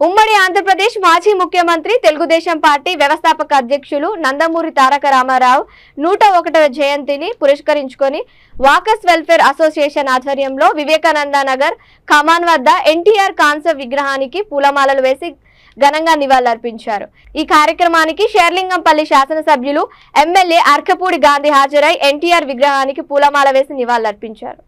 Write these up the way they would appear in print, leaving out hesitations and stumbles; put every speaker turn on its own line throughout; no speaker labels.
ఉమ్మడి ఆంధ్రప్రదేశ్ మాజీ ముఖ్యమంత్రి తెలుగుదేశం పార్టీ వ్యవస్థాపక అధ్యక్షులు నందమూరి తారక రామారావు 101వ జయంతిని పురస్కరించుకొని వాకర్స్ వెల్ఫేర్ అసోసియేషన్ ఆధ్వర్యంలో వివేకానంద నగర్ కమాన్ వద్ద ఎన్టీఆర్ కాంస్య విగ్రహానికి పూలమాలలు వేసి ఘనంగా నివాళులర్పించారు। ఈ కార్యక్రమానికి షేర్లింగంపల్లి శాసనసభ్యులు ఎమ్మెల్యే అర్కపూడి గాంధీ హాజరై ఎన్టీఆర్ విగ్రహానికి పూలమాల వేసి నివాళులర్పించారు।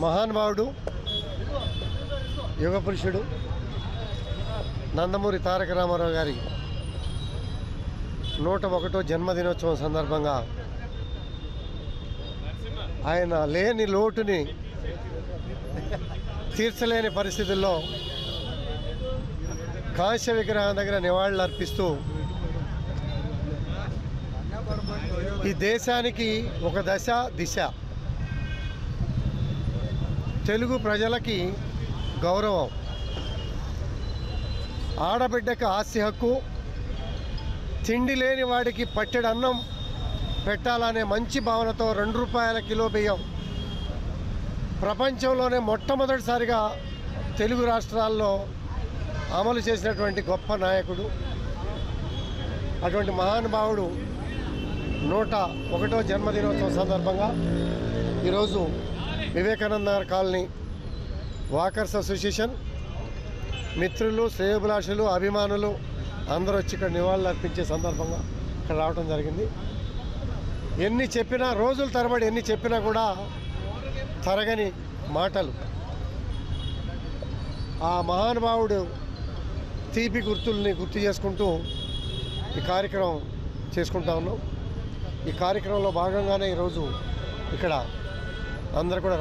మహానుభావుడు యుగ పురుషుడు నందమూరి తారక రామారావు గారి 101వ జన్మదినోత్సవం సందర్భంగా ఆయన లేని లోటుని తీర్చలేని పరిస్థితుల్లో కాంస్య విగ్రహం దగ్గర నివాళులు అర్పిస్తూ ఈ దేశానికి ఒక దశ దిశ, తెలుగు ప్రజలకి గౌరవం, ఆడబిడ్డకు ఆస్తి హక్కు, తిండి లేని వాడికి పట్టెడు అన్నం పెట్టాలనే మంచి భావనతో 2 రూపాయల కిలో బియ్యం ప్రపంచంలోనే మొట్టమొదటిసారిగా తెలుగు రాష్ట్రాల్లో అమలు చేసినటువంటి గొప్ప నాయకుడు, అటువంటి మహానుభావుడు 101వ జన్మదినోత్సవం సందర్భంగా ఈరోజు వివేకానంద కాలనీ వాకర్స్ అసోసియేషన్ మిత్రులు, శ్రేయోభిలాషులు, అభిమానులు అందరూ వచ్చి ఇక్కడ నివాళులు అర్పించే సందర్భంగా ఇక్కడ రావడం జరిగింది। ఎన్ని చెప్పినా, రోజుల తరబడి ఎన్ని చెప్పినా కూడా తరగని మాటలు, ఆ మహానుభావుడు తీపి గుర్తుల్ని గుర్తు చేసుకుంటూ ఈ కార్యక్రమం చేసుకుంటా ఉన్నాం। ఈ కార్యక్రమంలో భాగంగానే ఈరోజు ఇక్కడ అందరూ కూడా